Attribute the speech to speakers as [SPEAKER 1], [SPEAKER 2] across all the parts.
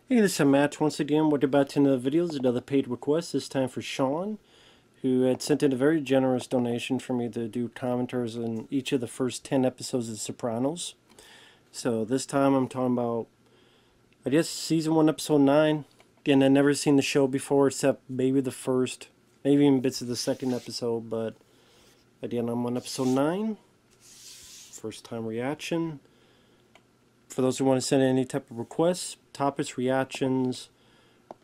[SPEAKER 1] Hey, this is Matt once again. We're about to another video. It's another paid request, this time for Shawn, who had sent in a very generous donation for me to do commentaries on each of the first 10 episodes of Sopranos. So this time I'm talking about, I guess, Season 1, Episode 9. Again, I've never seen the show before except maybe the first, maybe even bits of the second episode, but again, I'm on Episode 9. First time reaction. For those who want to send in any type of requests, topics, reactions,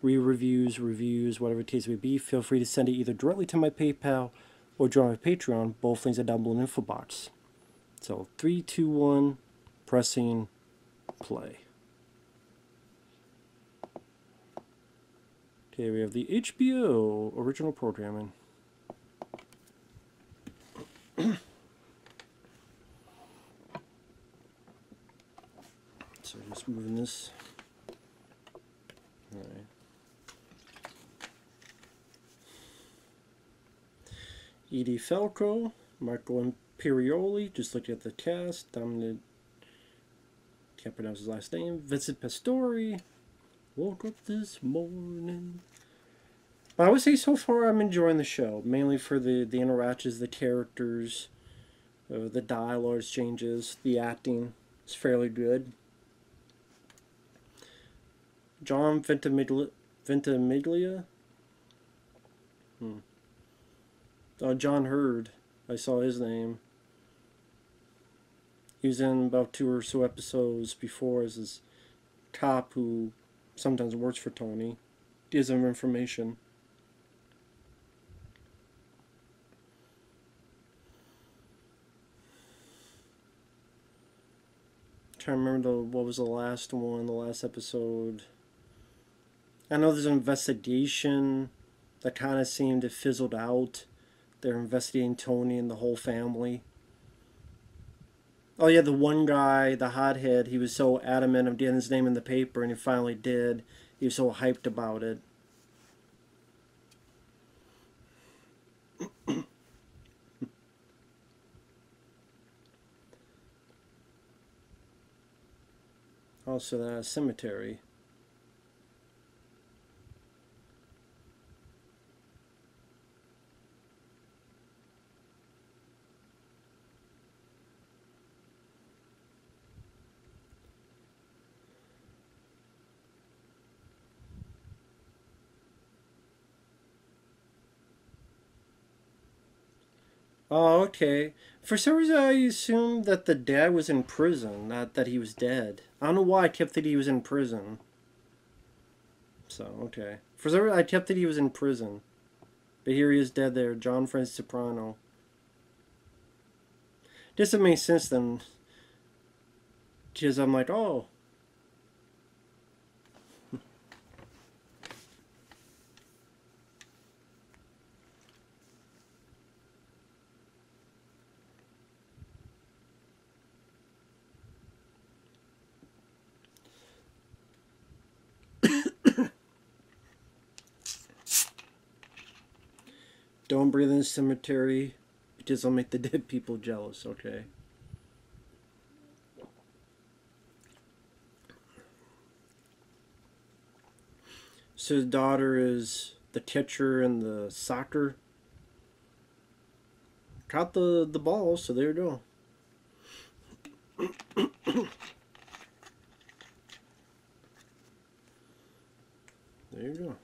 [SPEAKER 1] re-reviews, reviews, whatever the case may be, feel free to send it either directly to my PayPal or join my Patreon. Both links are down below in the info box. So 3, 2, 1, pressing play. Okay, we have the HBO original programming. So just moving this. All right. Edie Falco, Marco Imperioli, just looking at the cast, Dominic, can't pronounce his last name, Vincent Pastore, woke up this morning. But I would say so far I'm enjoying the show, mainly for the interactions, the characters, the dialogue exchanges, the acting is fairly good. John Ventimiglia? John Hurd. I saw his name. He was in about 2 or so episodes before as this cop who sometimes works for Tony. Gives him information. I'm trying to remember what was the last one, the last episode. I know there's an investigation that kind of seemed to fizzled out. They're investigating Tony and the whole family. Oh yeah, the one guy, the hothead, he was so adamant of getting his name in the paper, and he finally did. He was so hyped about it. Also, the cemetery. Oh, okay. For some reason, I assumed that the dad was in prison, not that he was dead. I don't know why I kept thinking he was in prison. So, okay. For some reason, I kept thinking he was in prison. But here he is dead there, John Francis Soprano. Doesn't make sense then. Because I'm like, oh. Don't breathe in the cemetery because I'll make the dead people jealous, okay? So his daughter is the catcher in the soccer. Caught the ball, so there you go. There you go.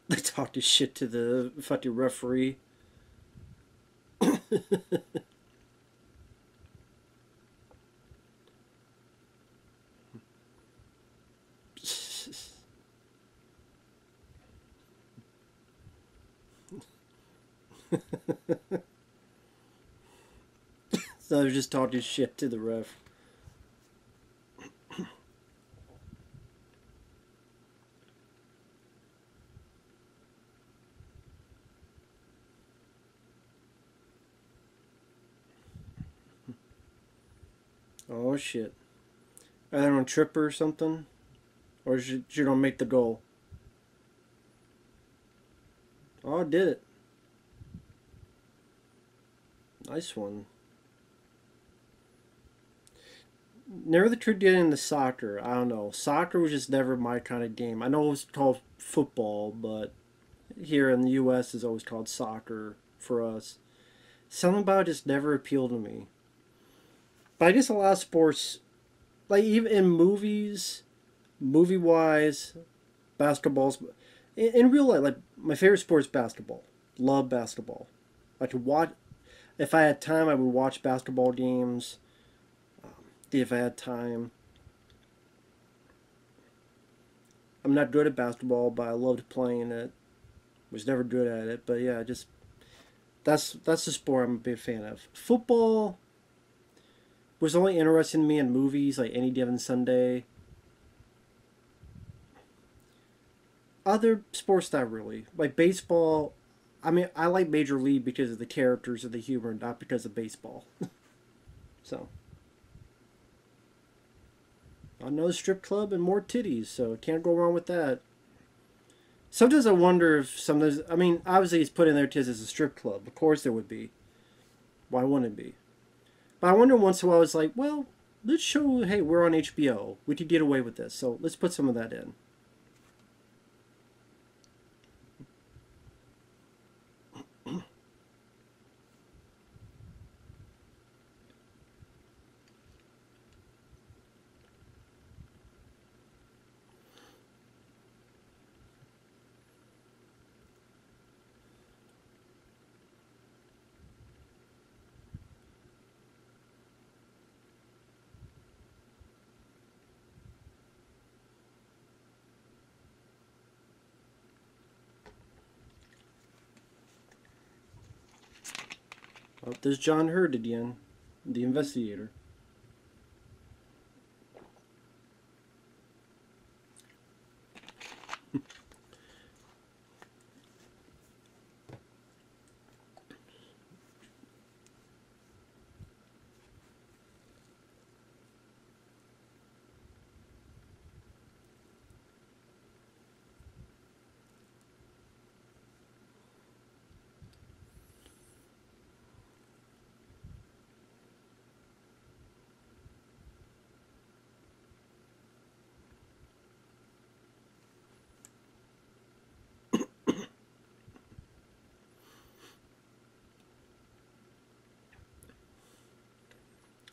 [SPEAKER 1] They talked his shit to the fucking referee. So I was just talking shit to the ref. Oh shit. Are they on a trip or something? Or should you don't make the goal? Oh, I did it. Nice one. Never the truth did into soccer. I don't know. Soccer was just never my kind of game. I know it was called football, but here in the U.S. it's always called soccer for us. Something about it just never appealed to me. But I guess a lot of sports, like even in movies, movie wise, basketballs, in real life, like my favorite sport is basketball. Love basketball. I could watch if I had time. I would watch basketball games. If I had time, I'm not good at basketball, but I loved playing it. Was never good at it, but yeah, just that's the sport I'm a big fan of. Football was only interesting to me in movies, like Any Given Sunday. Other sports, not really. Like baseball, I mean, I like Major League because of the characters and the humor, not because of baseball. So, another strip club and more titties, so can't go wrong with that. Sometimes I wonder if sometimes, I mean, obviously he's put in there tits as a strip club. Of course there would be. Why wouldn't it be? But I wonder once in a while, it's like, well, let's show, hey, we're on HBO. We could get away with this, so let's put some of that in. Oh, there's John Hurt again, the investigator.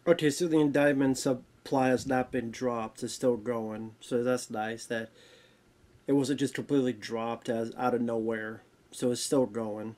[SPEAKER 1] Okay, so the indictment supply has not been dropped. It's still going. So that's nice that it wasn't just completely dropped as out of nowhere. So it's still going.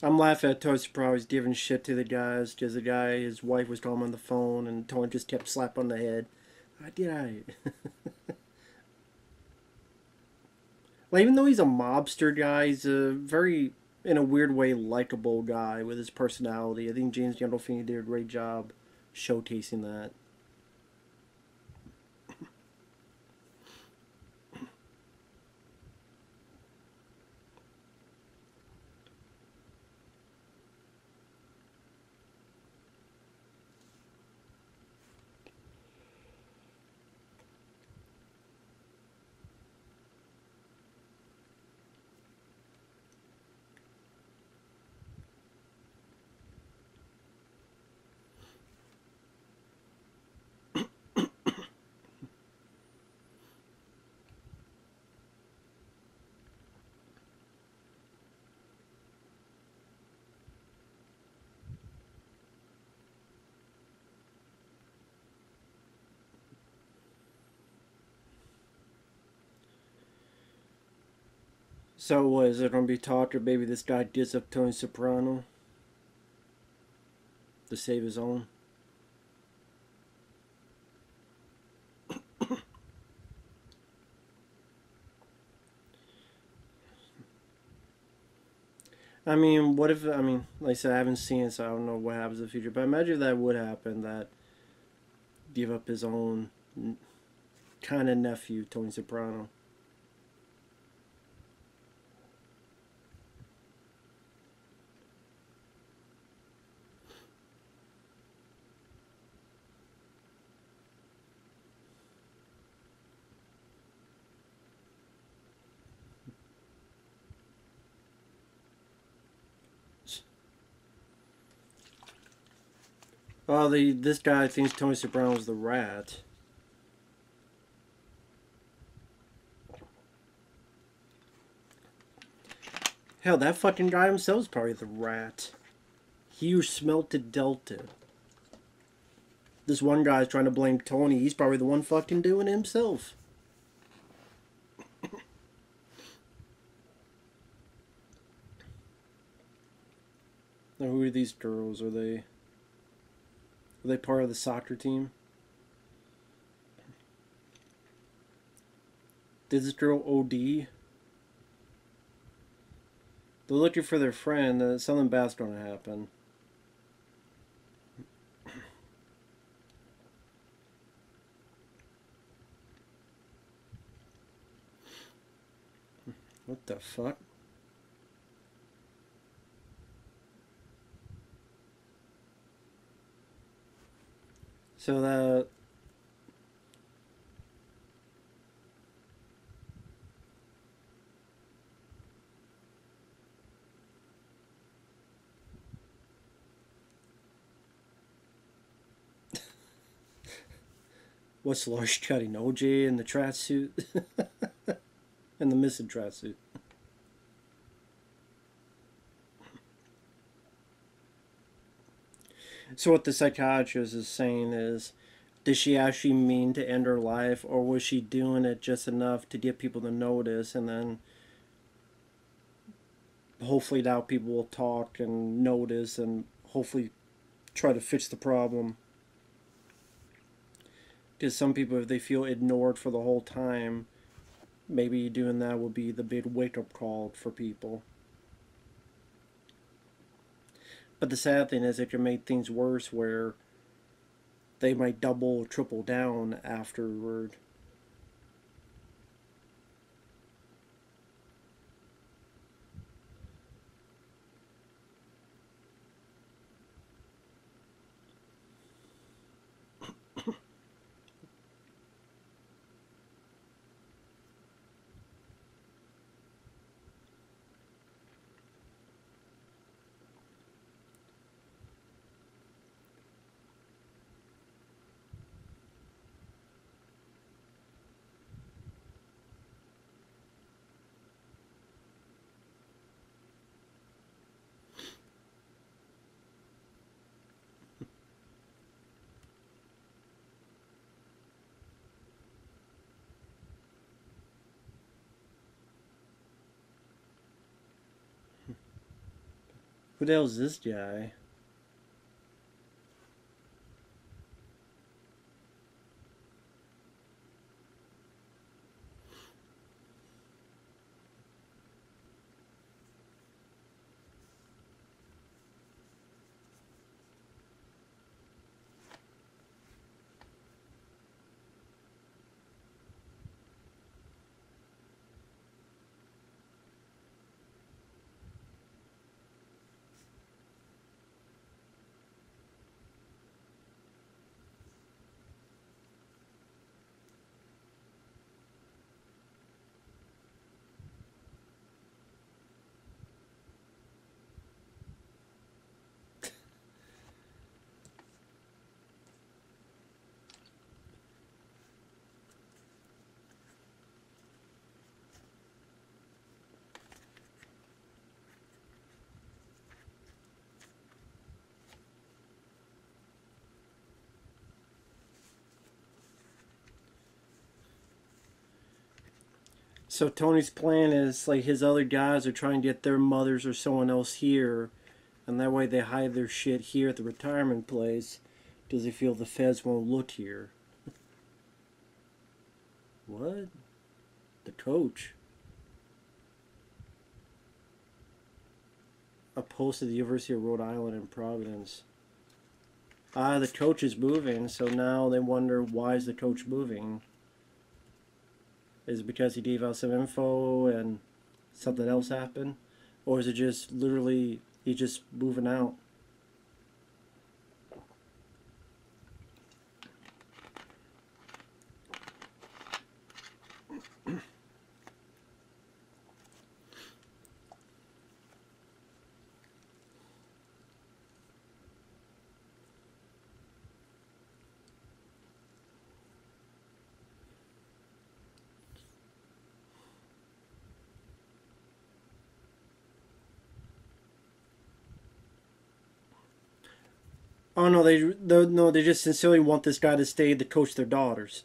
[SPEAKER 1] I'm laughing at Toast Pro. He's giving shit to the guys because the guy, his wife was calling him on the phone and Tony just kept slapping on the head. I did I. Like, even though he's a mobster guy, he's a very, in a weird way, likable guy with his personality. I think James Gandolfini did a great job showcasing that. So, what is it going to be talked, or maybe this guy digs up Tony Soprano to save his own? I mean, what if, I mean, like I said, I haven't seen it, so I don't know what happens in the future, but imagine if that would happen, that give up his own kind of nephew, Tony Soprano. Oh, this guy thinks Tony Soprano's the rat. Hell, that fucking guy himself's probably the rat. He who smelt it dealt it. This one guy's trying to blame Tony. He's probably the one fucking doing it himself. Now, who are these girls? Are they part of the soccer team? Did this girl OD? They're looking for their friend. Something bad's gonna happen. What the fuck? So that... What's Lars cutting? OJ in the tracksuit? And the missing tracksuit. So what the psychiatrist is saying is, did she actually mean to end her life, or was she doing it just enough to get people to notice, and then hopefully now people will talk and notice and hopefully try to fix the problem? Because some people, if they feel ignored for the whole time, maybe doing that would be the big wake-up call for people. But the sad thing is it can make things worse, where they might double or triple down afterward. Who the hell is this guy? So Tony's plan is like his other guys are trying to get their mothers or someone else here, and that way they hide their shit here at the retirement place because they feel the feds won't look here. What? The coach? Opposed to the University of Rhode Island in Providence. Ah, the coach is moving, so now they wonder why is the coach moving? Is it because he gave out some info and something else happened? Or is it just literally he's just moving out? Oh no, they just sincerely want this guy to stay to coach their daughters.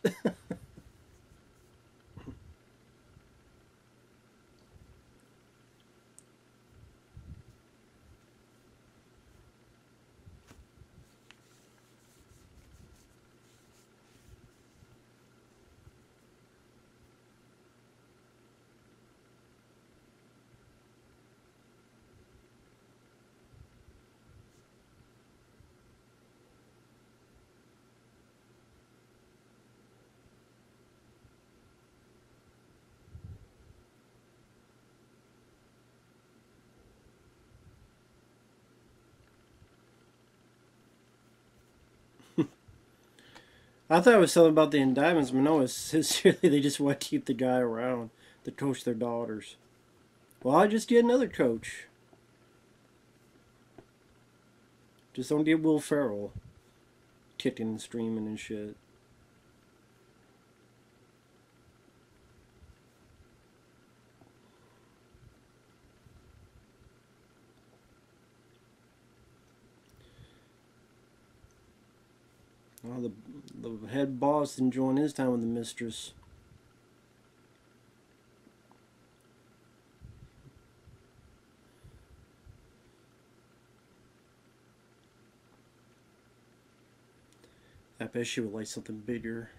[SPEAKER 1] I thought it was something about the indictments, but no, it's sincerely they just want to keep the guy around to coach their daughters. Well, I just get another coach. Just don't get Will Ferrell kicking and streaming and shit. Well, the head boss enjoying his time with the mistress. I bet she would like something bigger.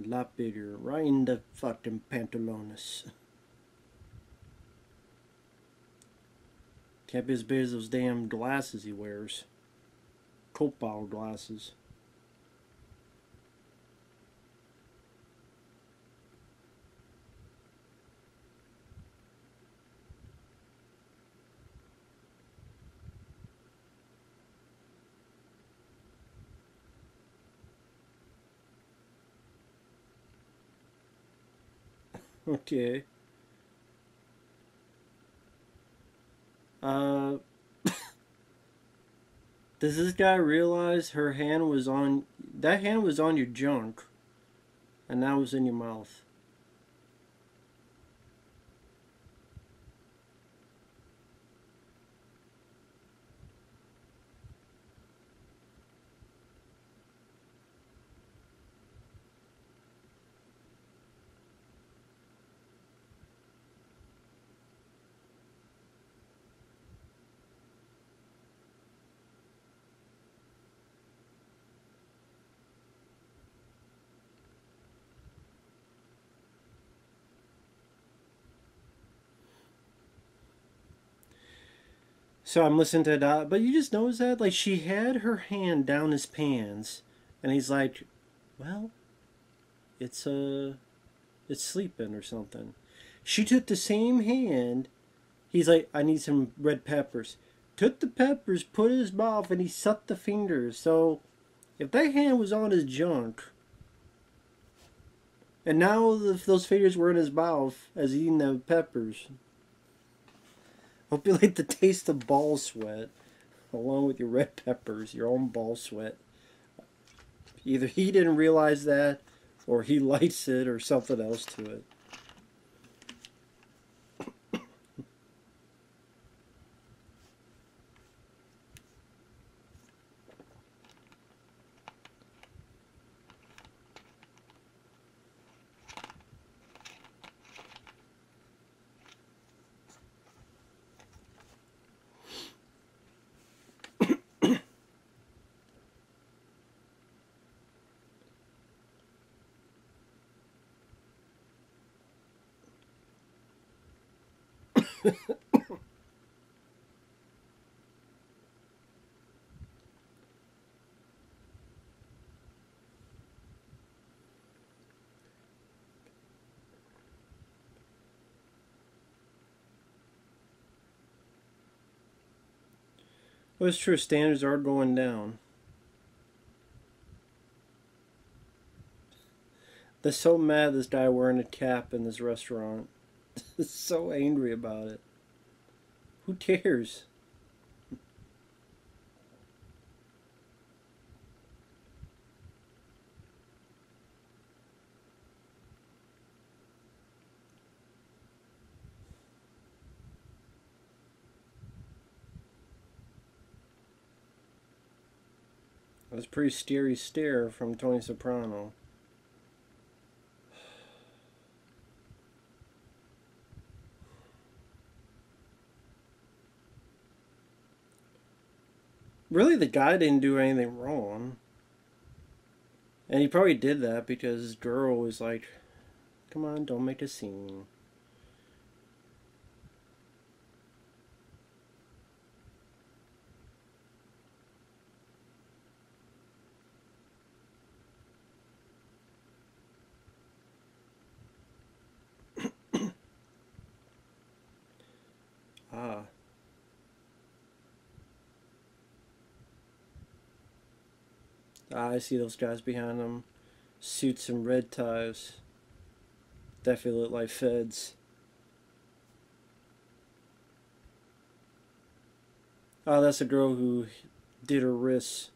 [SPEAKER 1] A lot bigger. Right in the fucking pantalones. Can't be as big as those damn glasses he wears. Coke bottle glasses. Okay. Uh, does this guy realize her hand was on... That hand was on your junk. And now it's in your mouth. So I'm listening to that, but you just notice that? Like, she had her hand down his pants, and he's like, well, it's, it's sleeping or something. She took the same hand. He's like, I need some red peppers. Took the peppers, put in his mouth, and he sucked the fingers. So, if that hand was on his junk, and now those fingers were in his mouth as eating the peppers, hope you like the taste of ball sweat, along with your red peppers, your own ball sweat. Either he didn't realize that, or he likes it, or something else to it. Well, it's true. Standards are going down. They're so mad this guy wearing a cap in this restaurant. So angry about it. Who cares? That's a pretty scary stare from Tony Soprano. Really, the guy didn't do anything wrong. And he probably did that because his girl was like, come on, don't make a scene. Ah. I see those guys behind them. Suits and red ties. Definitely look like feds. Oh, that's a girl who did her wrists.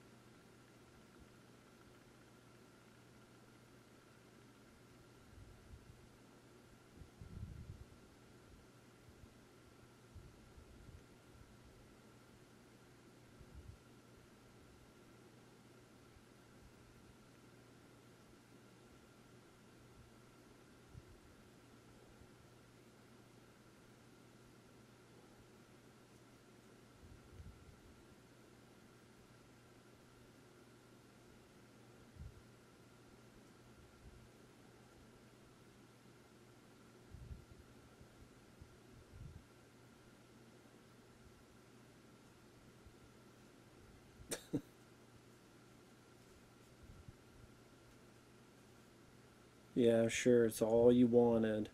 [SPEAKER 1] Yeah, sure, it's all you wanted.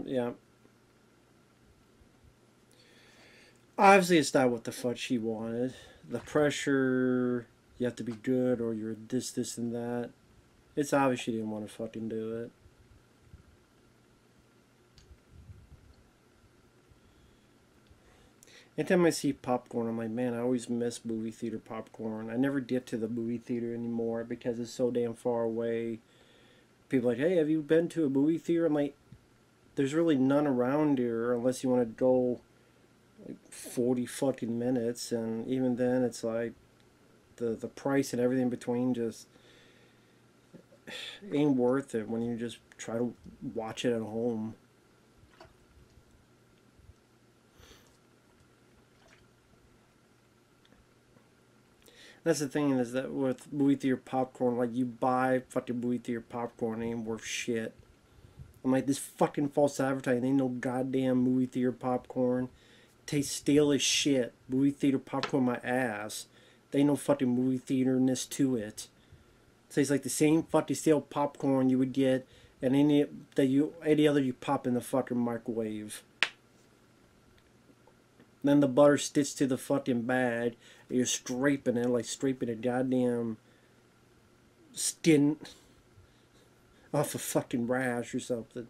[SPEAKER 1] Yeah. Obviously, it's not what the fuck she wanted. The pressure, you have to be good, or you're this, and that. It's obvious she didn't want to fucking do it. Anytime I see popcorn, I'm like, man, I always miss movie theater popcorn. I never get to the movie theater anymore because it's so damn far away. People are like, hey, have you been to a movie theater? I'm like, there's really none around here unless you want to go like 40 fucking minutes, and even then, it's like the price and everything in between just ain't worth it when you just try to watch it at home. That's the thing is that with movie theater popcorn, like you buy fucking movie theater popcorn, it ain't worth shit. I'm like, this fucking false advertising ain't no goddamn movie theater popcorn. Tastes stale as shit. Movie theater popcorn my ass. There ain't no fucking movie theaterness to it. It tastes like the same fucking stale popcorn you would get and any other you pop in the fucking microwave. Then the butter sticks to the fucking bag. And you're scraping it like scraping a goddamn skin off a fucking rash or something.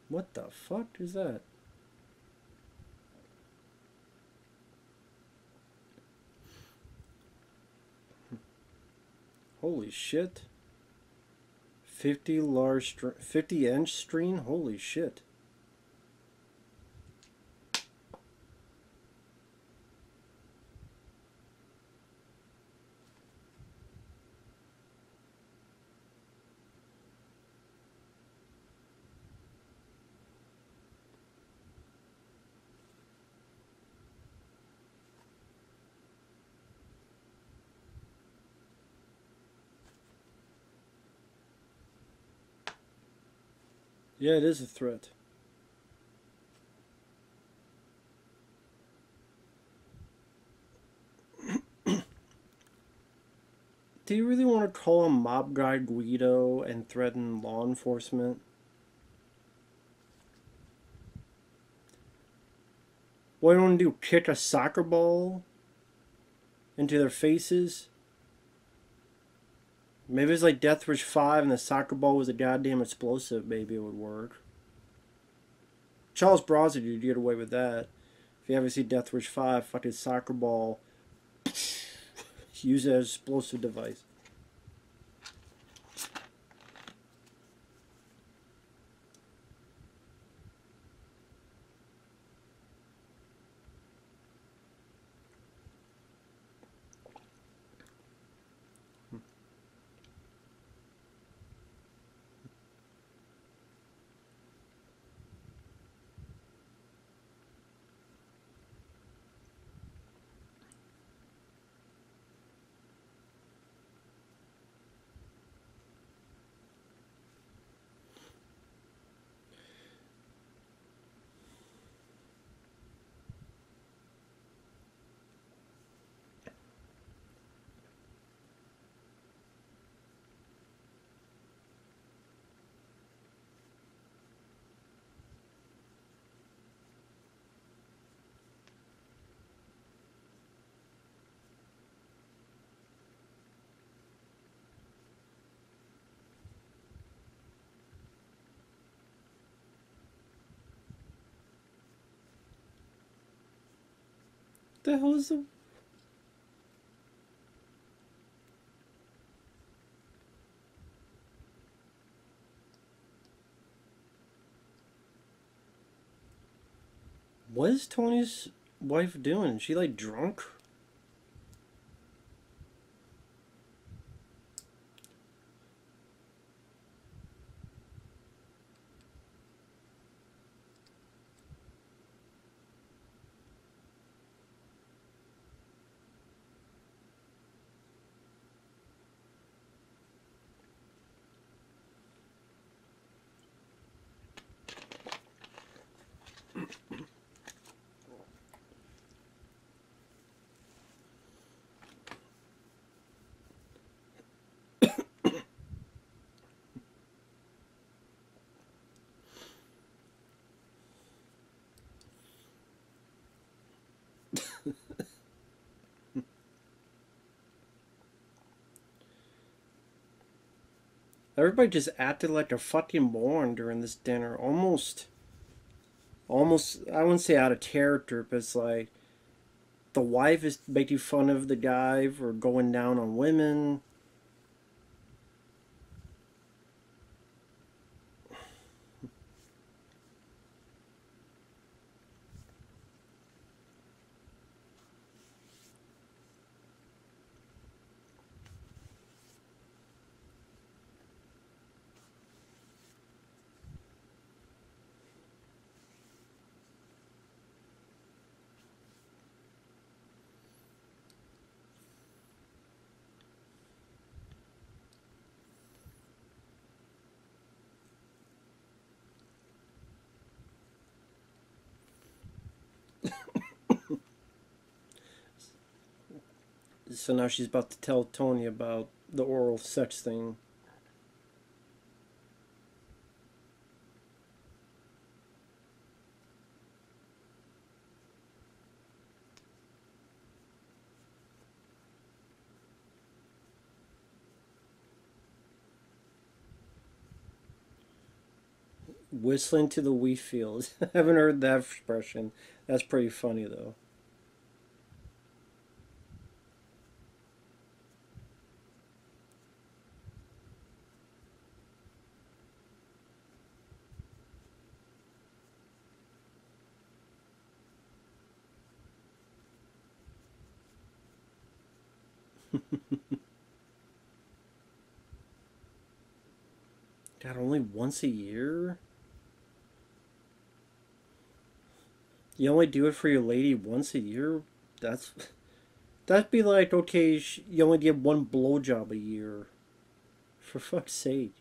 [SPEAKER 1] What the fuck is that? Holy shit. 50-inch screen? Holy shit. Yeah, it is a threat. Do you really want to call him Mob Guy Guido and threaten law enforcement? What do you want to do? Kick a soccer ball into their faces? Maybe it's like Death Wish 5 and the soccer ball was a goddamn explosive. Maybe it would work. Charles Bronson, you'd get away with that. If you ever see Death Wish 5, fucking soccer ball, use it as an explosive device. The hell is the... What is Tony's wife doing? Is she like drunk? Everybody just acted like a fucking moron during this dinner. Almost, I wouldn't say out of character, but it's like the wife is making fun of the guy for going down on women. So now she's about to tell Tony about the oral sex thing. Whistling to the wheat field. I haven't heard that expression. That's pretty funny though. God, only once a year? You only do it for your lady once a year? That's that'd be like, okay, you only get one blowjob a year. For fuck's sake.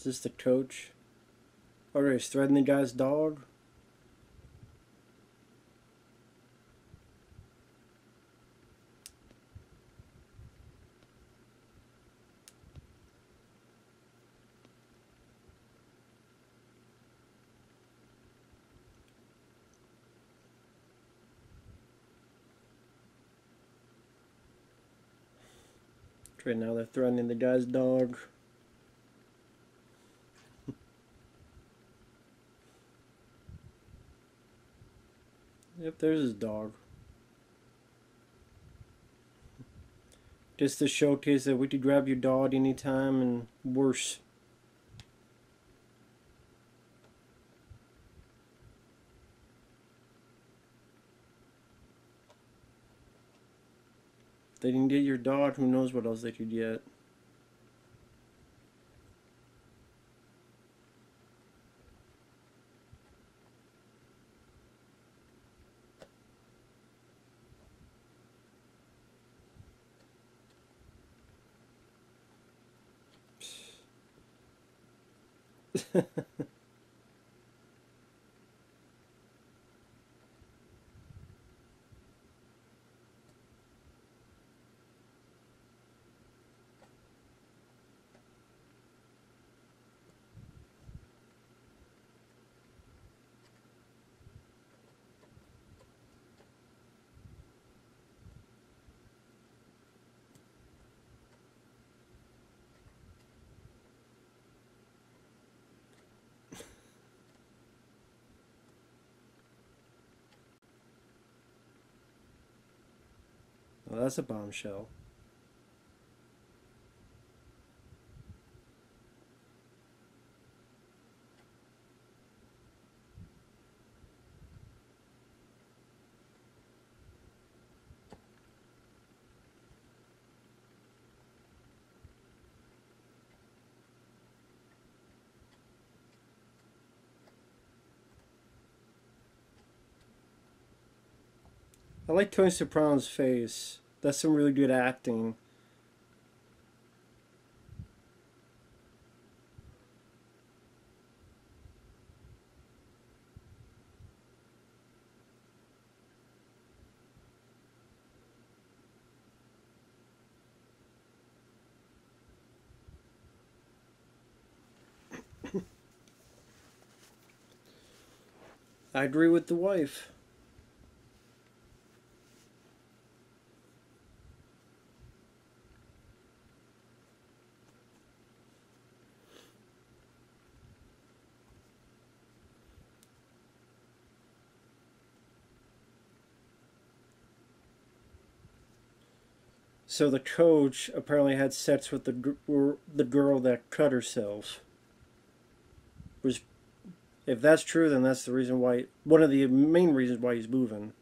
[SPEAKER 1] Is this the coach? Oh, he's threatening the guy's dog? Right now they're threatening the guy's dog. Yep, there's his dog. Just to showcase that we could grab your dog anytime and worse. If they didn't get your dog, who knows what else they could get. Well, that's a bombshell. I like Tony Soprano's face. That's some really good acting. I agree with the wife. So the coach apparently had sex with the girl that cut herself. Was If that's true, then that's the reason why. One of the main reasons why he's moving.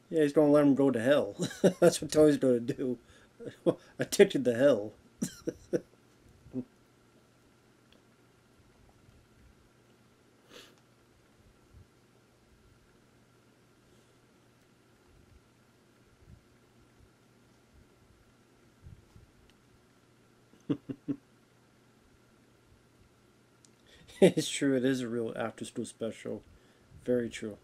[SPEAKER 1] Yeah, he's gonna let him go to hell. That's what Tony's gonna do. A ticket to hell. It's true. It is a real after-school special. Very true.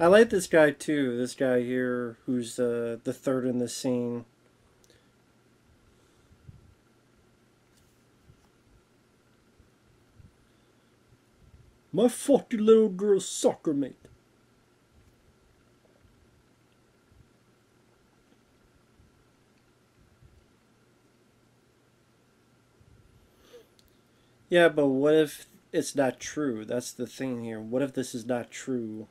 [SPEAKER 1] I like this guy too. This guy here, who's the third in the scene. My 40-year-old girl's soccer mate. Yeah, but what if it's not true? That's the thing here. What if this is not true?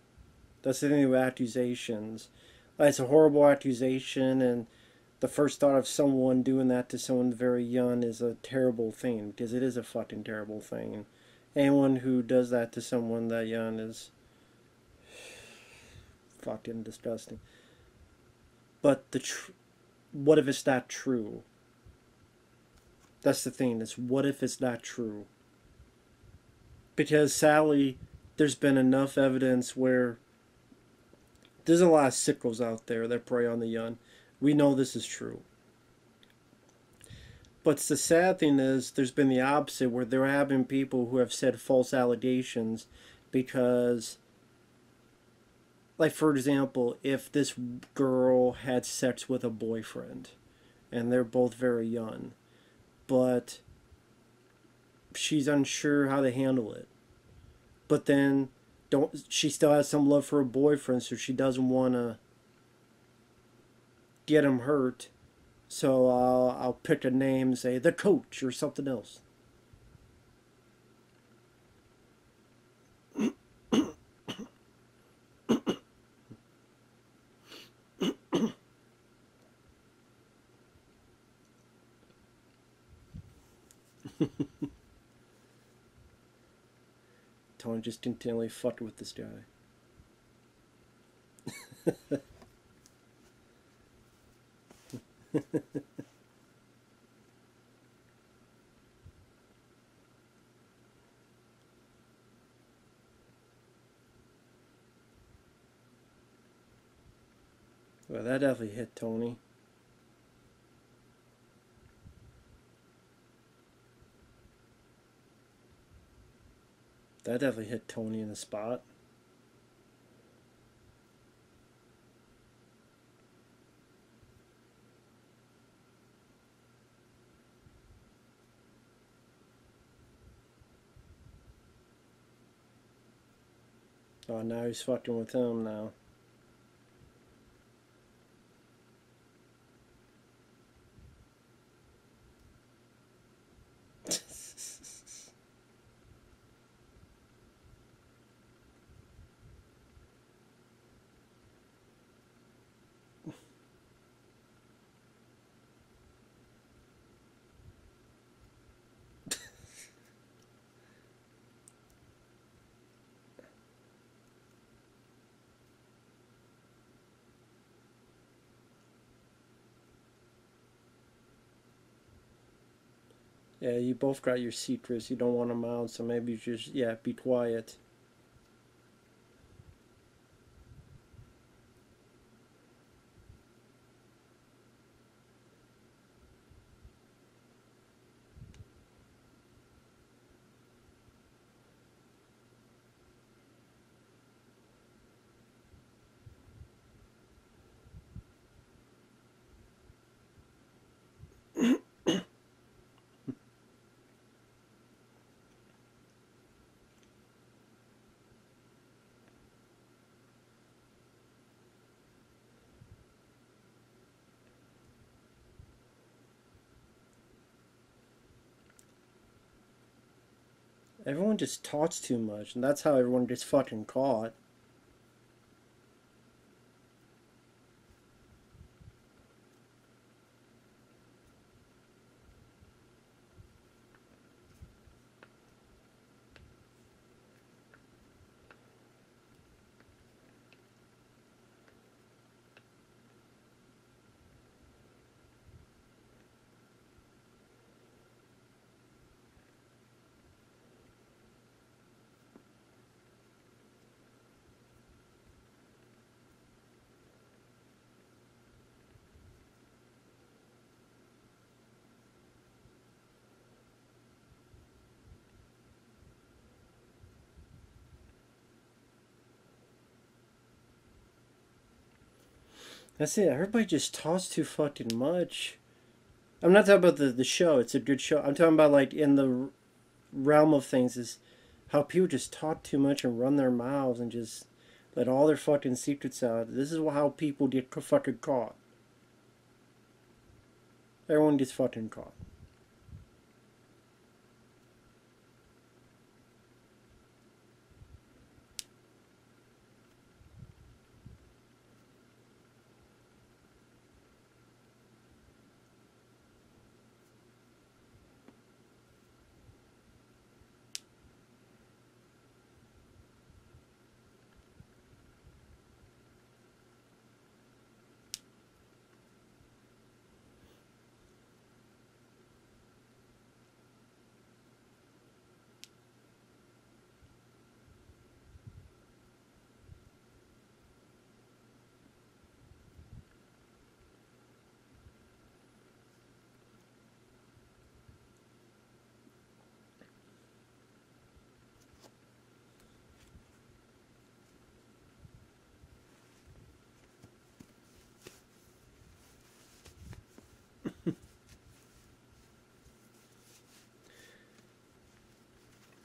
[SPEAKER 1] That's the thing with accusations. Like, it's a horrible accusation, and the first thought of someone doing that to someone very young is a terrible thing, because it is a fucking terrible thing. And anyone who does that to someone that young is fucking disgusting. But what if it's not true? That's the thing. Is what if it's not true? Because sadly, there's been enough evidence where there's a lot of sickles out there that prey on the young. We know this is true. But the sad thing is, there's been the opposite, where there have been people who have said false allegations because, like, for example, if this girl had sex with a boyfriend and they're both very young, but she's unsure how to handle it, but then she still has some love for her boyfriend, so she doesn't want to get him hurt. So I'll pick a name, say the coach or something else. Tony just continually fucked with this guy. Well, that definitely hit Tony. That definitely hit Tony in the spot. Oh, now he's fucking with him now. Yeah, you both got your secrets. You don't want them out, so maybe you just, yeah, be quiet. Everyone just talks too much, and that's how everyone gets fucking caught. That's it. Everybody just talks too fucking much. I'm not talking about the show. It's a good show. I'm talking about, like, in the realm of things, is how people just talk too much and run their mouths and just let all their fucking secrets out. This is how people get fucking caught. Everyone gets fucking caught.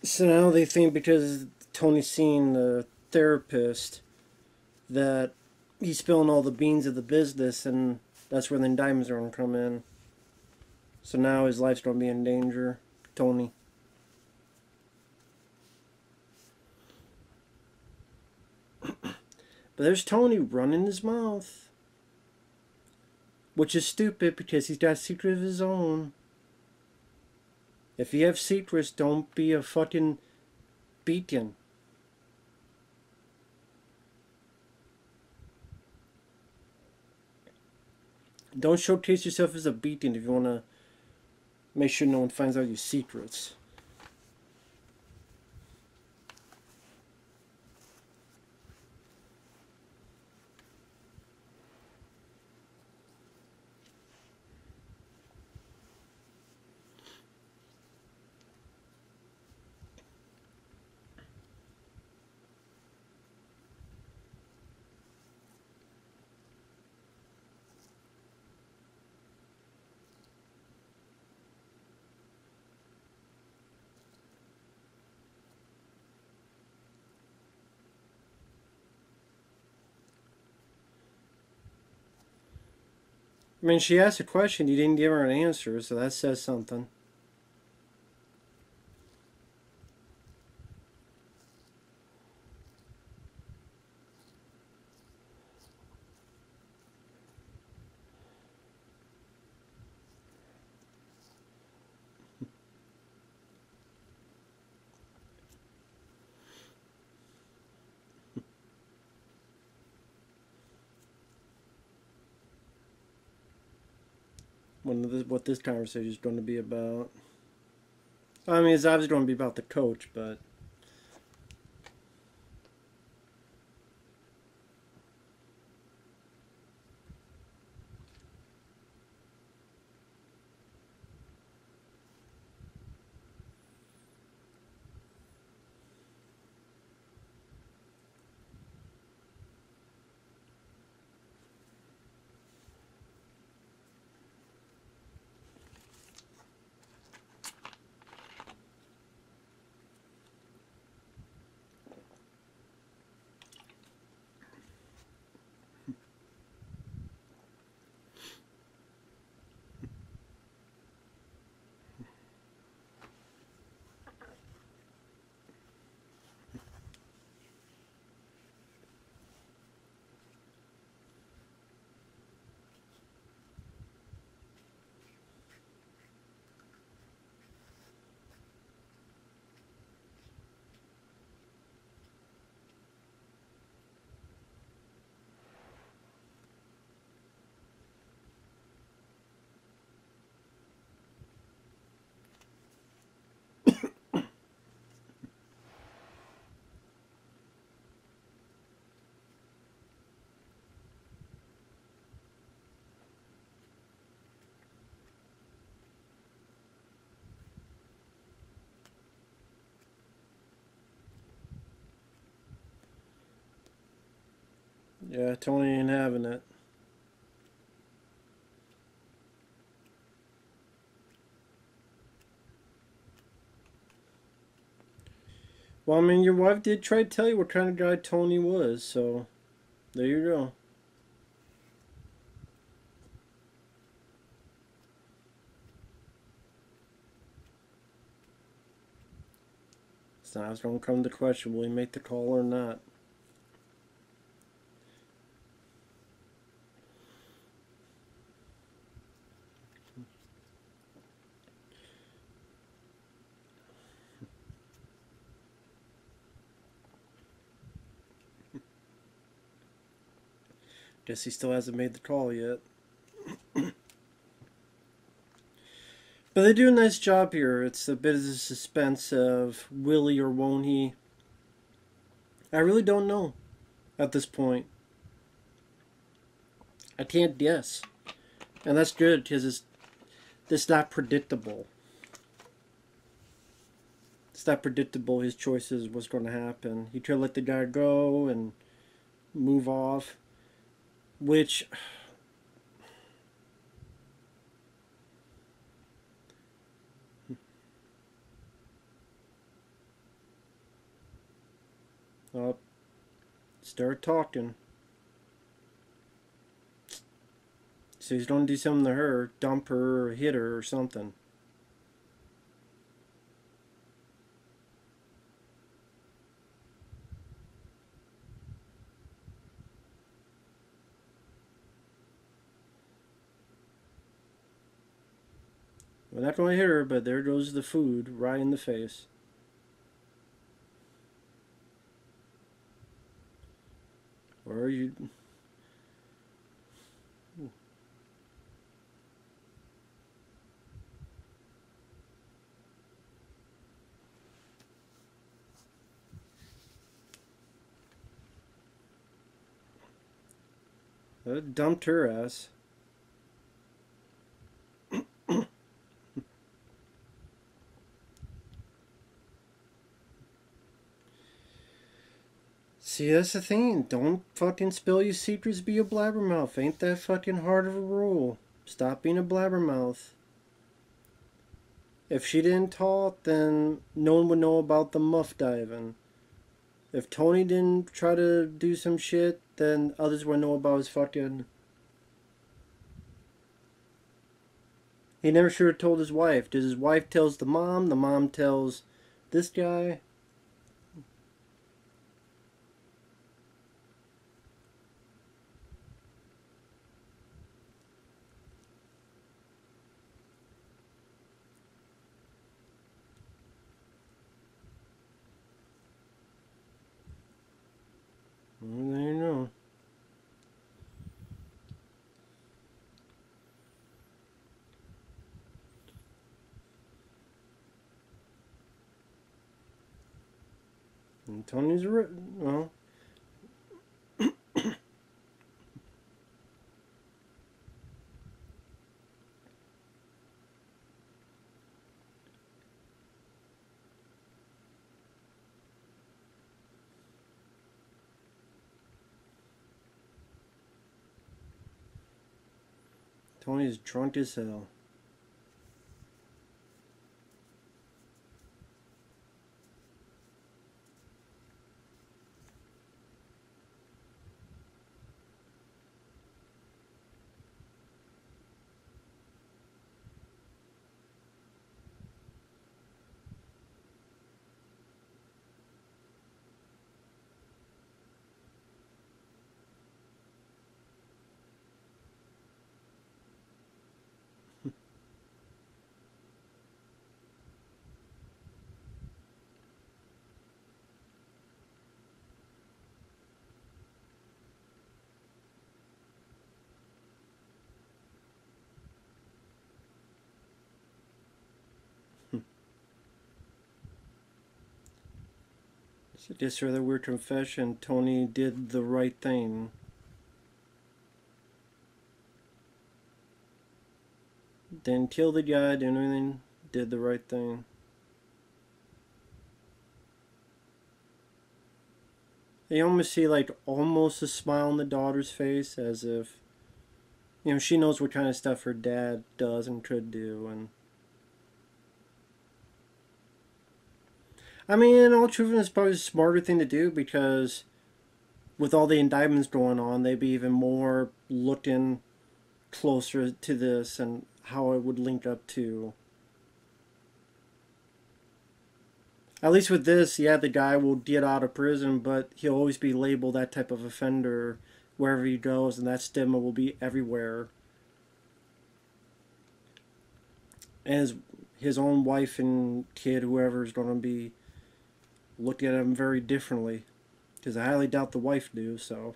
[SPEAKER 1] So now they think because Tony's seeing the therapist that he's spilling all the beans of the business, and that's where the diamonds are going to come in. So now his life's going to be in danger. Tony. But there's Tony running his mouth. Which is stupid because he's got a secret of his own. If you have secrets, don't be a fucking beacon. Don't showcase yourself as a beacon if you want to make sure no one finds out your secrets. I mean, she asked a question, you didn't give her an answer, so that says something. What this conversation is going to be about. I mean, it's obviously going to be about the coach, but yeah, Tony ain't having it. Well, I mean, your wife did try to tell you what kind of guy Tony was, so there you go. So now it's going to come to the question, will he make the call or not? Guess he still hasn't made the call yet. But they do a nice job here. It's a bit of the suspense of will he or won't he. I really don't know at this point. I can't guess. And that's good because it's not predictable. It's not predictable his choices, what's going to happen. He tried to let the guy go and move off. Which... Oh, start talking. So he's going to do something to her, dump her or hit her or something. We're not going to hit her, but there goes the food right in the face. Or are you... dumped her ass. See, that's the thing. Don't fucking spill your secrets, be a blabbermouth. Ain't that fucking hard of a rule. Stop being a blabbermouth. If she didn't talk, then no one would know about the muff diving. If Tony didn't try to do some shit, then others would know about his fucking... He never should have told his wife. Does his wife tells the mom tells this guy? Well, there you know. And Tony's well. Tony's drunk as hell. So just for the weird confession, Tony did the right thing. Didn't kill the guy, didn't anything, did the right thing. You almost see like almost a smile on the daughter's face as if, you know, she knows what kind of stuff her dad does and could do. And I mean, in all truth, it's probably the smarter thing to do because with all the indictments going on, they'd be even more looking closer to this and how it would link up to. At least with this, yeah, the guy will get out of prison, but he'll always be labeled that type of offender wherever he goes, and that stigma will be everywhere. And his own wife and kid, whoever, is going to be looking at him very differently. Because I highly doubt the wife do, so.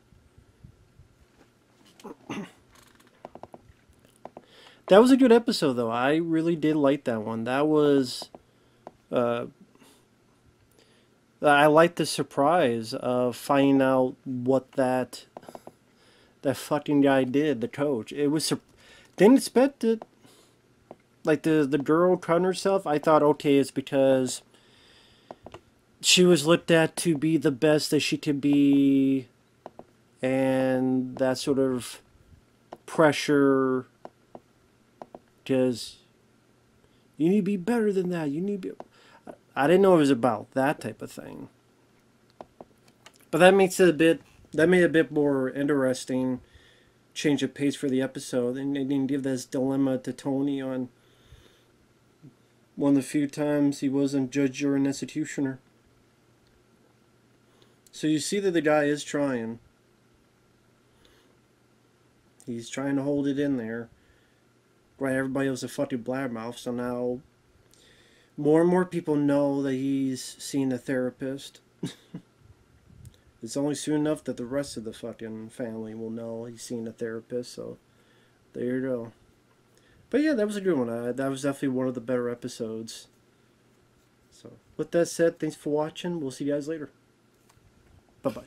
[SPEAKER 1] That was a good episode, though. I really did like that one. That was. I liked the surprise of finding out what that fucking guy did, the coach. It was. Didn't expect it. Like the girl cutting herself, I thought, okay, it's because she was looked at to be the best that she could be, and that sort of pressure, because you need to be better than that. You need to be. I didn't know it was about that type of thing, but that makes it a bit. That made it a bit more interesting. Change of pace for the episode, and they didn't give this dilemma to Tony on one of the few times he wasn't judge, jury, and executioner. So you see that the guy is trying. He's trying to hold it in there. Right, everybody was a fucking blabbermouth, so now more and more people know that he's seeing a therapist. It's only soon enough that the rest of the fucking family will know he's seeing a therapist, so there you go. But yeah, that was a good one. That was definitely one of the better episodes. So, with that said, thanks for watching. We'll see you guys later. Bye-bye.